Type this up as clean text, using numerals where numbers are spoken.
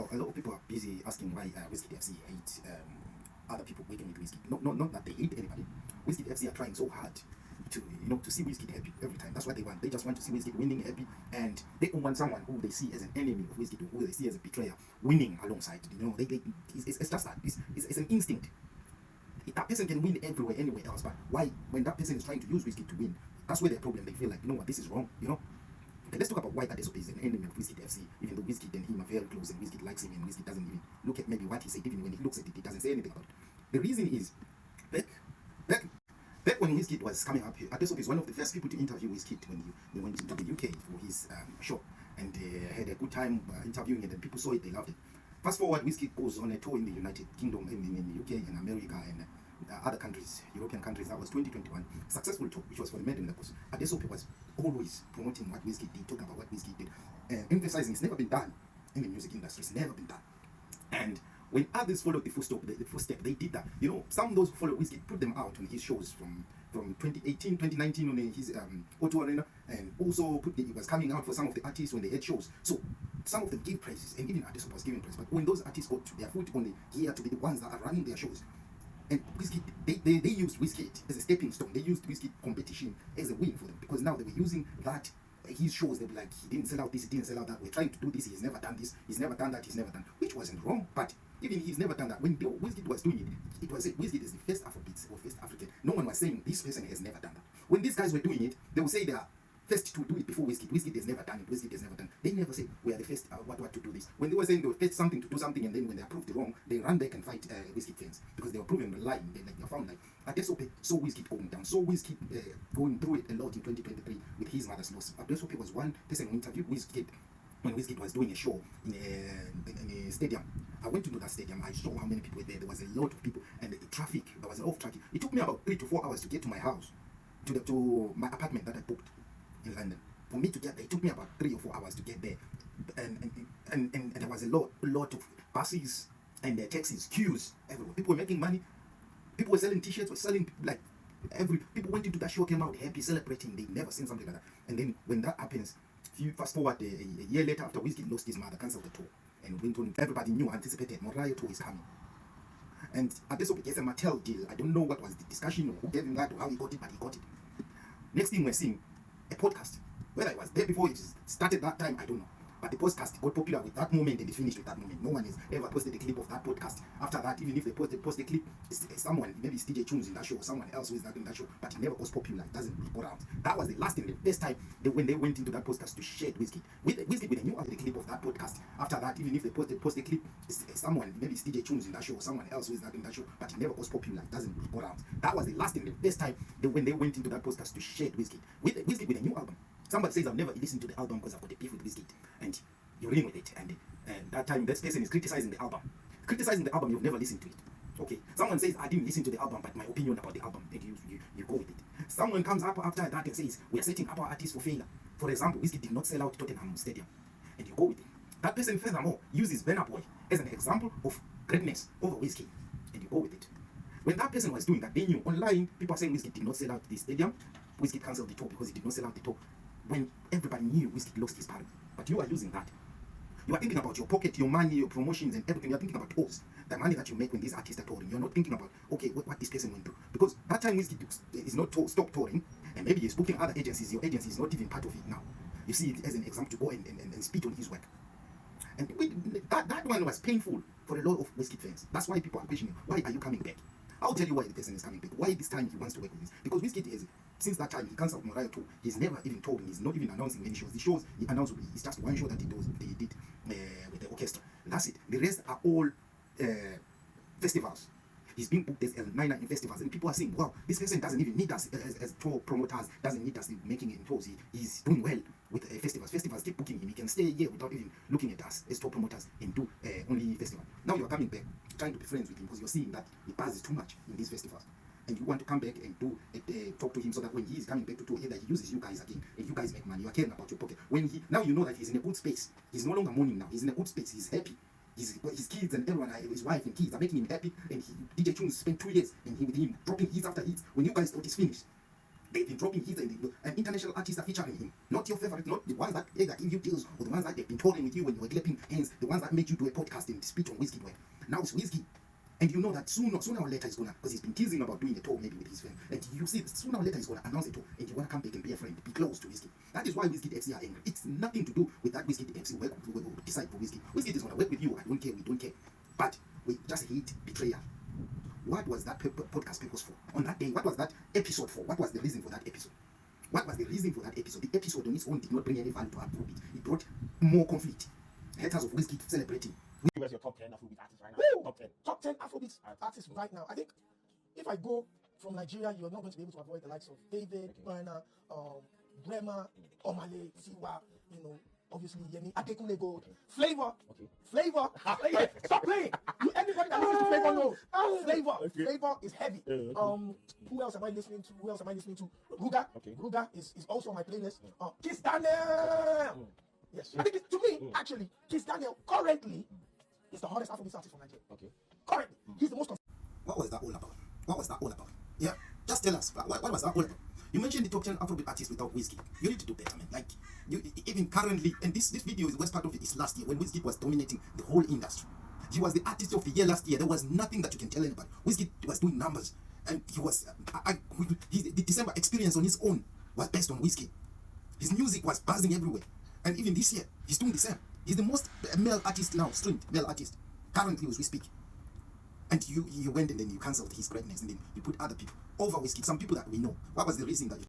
Well, a lot of people are busy asking why Wizkid FC hate other people waking with Wizkid. Not that they hate anybody. Wizkid FC are trying so hard to to see Wizkid happy every time. That's what they want. They just want to see Wizkid winning happy, and they don't want someone who they see as an enemy of Wizkid, who they see as a betrayer, winning alongside. It's just that it's an instinct. That person can win everywhere, anywhere else, but why when that person is trying to use Wizkid to win? That's where their problem. They feel like, you know what, this is wrong. Okay, let's talk about why Adesope is an enemy of Wizkid FC, even though Wizkid and him are very close and Wizkid likes him and Wizkid doesn't even look at maybe what he said. Even when he looks at it, he doesn't say anything about it. The reason is, back, back, back when Wizkid was coming up here, Adesope is one of the first people to interview Wizkid when he went into the UK for his show, and had a good time interviewing it, and people saw it, they loved it. Fast forward, Wizkid goes on a tour in the United Kingdom, in the UK and America and other countries, European countries. That was 2021. Successful tour, which was for the Made in Lagos. Adesope was always promoting what Wizkid did, talking about what Wizkid did, emphasizing it's never been done in the music industry. It's never been done. And when others followed the footstep, they did that. Some of those who followed Wizkid put them out on his shows from 2018, 2019 on his O2 Arena, and also it was coming out for some of the artists when they had shows. So some of them gave praises, and even Adesope was giving praise. But when those artists got to their foot on the gear to be the ones that are running their shows, and Wizkid, they used Wizkid as a stepping stone. They used Wizkid competition as a win for them, because now they were using that. His shows, they were like, he didn't sell out this, he didn't sell out that. We're trying to do this, he's never done this, he's never done that, he's never done, which wasn't wrong. But even he's never done that. When Wizkid was doing it, it was said Wizkid is the first Afrobeats or first African. No one was saying this person has never done that. When these guys were doing it, they would say they are first to do it before Wizkid. Wizkid has never done it. Wizkid has never done it. They never say we are the first what to do this. When they were saying they were first something to do something, and then when they are proved wrong, they run back and fight Wizkid fans, because they were proven lying. They found like Adesope saw Wizkid going down, saw Wizkid going through it a lot in 2023 with his mother's loss. Adesope was one person who interviewed Wizkid when Wizkid was doing a show in a stadium. I went to that stadium. I saw how many people were there. There was a lot of people, and the traffic. There was a lot of traffic. It took me about 3 to 4 hours to get to my house, to my apartment that I booked in London. For me to get there, it took me about 3 or 4 hours to get there, and there was a lot of buses and taxis, queues everywhere. People were making money. People were selling T-shirts, were selling like people went into that show, came out happy, celebrating. They'd never seen something like that. And then when that happens, if you fast forward a year later, after Wizkid lost his mother, cancelled the tour, and went on, everybody knew, anticipated, Mariah tour is coming. And Adesope gets a Mattel deal. I don't know what was the discussion or who gave him that or how he got it, but he got it. Next thing we're seeing, a podcast. Whether it was there before it started that time, I don't know. But the podcast got popular with that moment, and they finished with that moment. No one has ever posted a clip of that podcast after that. Even if they post a clip, it's someone, maybe it's DJ Tunes in that show, or someone else who is not in that show, but it never goes popular. It doesn't go around. That was the last and the first time when they went into that podcast to share Wizkid. Wizkid with a new clip of that podcast. After that, even if they post a clip, it's someone, maybe it's DJ Tunes in that show, or someone else who is not in that show, but it never goes popular. It doesn't go around. That was the last and the first time when they went into that podcast to share Wizkid. Wizkid with a new album. Somebody says, I've never listened to the album because I've got a beef with Wizkid. And you're in with it. And that time, that person is criticizing the album. Criticizing the album, you've never listened to it. Okay. Someone says, I didn't listen to the album, but my opinion about the album, and you go with it. Someone comes up after that and says, we are setting up our artists for failure. For example, Wizkid did not sell out Tottenham Stadium. And you go with it. That person, furthermore, uses Burna Boy as an example of greatness over Wizkid. And you go with it. When that person was doing that, they knew online, people are saying Wizkid did not sell out the stadium. Wizkid cancelled the tour because he did not sell out the tour. When everybody knew Wizkid lost his power. But you are using that. You are thinking about your pocket, your money, your promotions, and everything. You are thinking about tours, the money that you make when these artists are touring. You are not thinking about, okay, what this person went through. Because that time Wizkid is not stopped touring, and maybe he's booking other agencies. Your agency is not even part of it now. You see it as an example to go and speak on his work. And that one was painful for a lot of Wizkid fans. That's why people are questioning, why are you coming back? I'll tell you why the person is coming back. Why this time he wants to work with this? Because Wizkid is, since that time he cancelled Mariah tour, he's never even told, he's not even announcing any shows. The shows he announced, it's just one show that they did with the orchestra. That's it. The rest are all festivals. He's being booked as El9 in festivals, and people are saying, wow, this person doesn't even need us as tour promoters, doesn't need us in making it in tours. He's doing well with festivals. Festivals keep booking him. He can stay here without even looking at us as tour promoters and do only festival. Now you're coming back, trying to be friends with him because you're seeing that he passes too much in these festivals. And you want to come back and talk to him so that when he is coming back to tour, either he uses you guys again and you guys make money. You are caring about your pocket. Now you know that he's in a good space. He's no longer mourning now. He's in a good space. He's happy. His kids and everyone, his wife and kids are making him happy. And DJ Tunes spent 2 years and with him dropping hits after hits when you guys thought it's finished. They've been dropping hits and international artists are featuring him. Not your favorite, not the ones that either give you deals or the ones that they've been touring with you when you were clapping hands, the ones that made you do a podcast and speech on Wizkid. Now it's Wizkid. And you know that sooner or later he's gonna, because he's been teasing about doing a tour maybe with his friend. And you see, sooner or later he's gonna announce a tour and you wanna come back and be a friend, be close to Wizkid. That is why Wizkid FC are angry. It's nothing to do with that Wizkid FC work will decide for Wizkid. Wizkid is gonna work with you. I don't care. We don't care. But we just hate betrayal. What was that podcast purpose for? On that day, what was that episode for? What was the reason for that episode? What was the reason for that episode? The episode on its own did not bring any value to Afrobeat. It brought more conflict. Haters of Wizkid celebrating. Where's your top 10 Afrobeat artists right now? Woo! Top 10. Top 10 Afrobeat artists right now. I think if I go from Nigeria, you're not going to be able to avoid the likes of David, Burner, Bremer, Omale, Tiwa, you know, obviously Yemi, Adekunle Gold, Flavor. Flavor. Stop playing. Everybody that listens to Flavor knows. Flavor. Flavor is heavy. Who else am I listening to? Ruga. Ruga is also on my playlist. Kiss Daniel. Yes. I think to me, actually, Kiss Daniel currently is the hottest Afrobeat artist from Nigeria. Currently, he's the most. What was that all about? What was that all about? Yeah, just tell us. What was that all about? You mentioned the top 10 Afrobeat artists without Wizkid. You need to do better, man. Like, you even currently, and this video is part of it is last year when Wizkid was dominating the whole industry. He was the artist of the year last year. There was nothing that you can tell anybody. Wizkid was doing numbers, and he was. The December experience on his own was based on Wizkid. His music was buzzing everywhere, and even this year he's doing the same. He's the most male artist now, streamed male artist currently as we speak. And you went and then you cancelled his greatness and then you put other people over Wizkid, some people that we know. What was the reason that you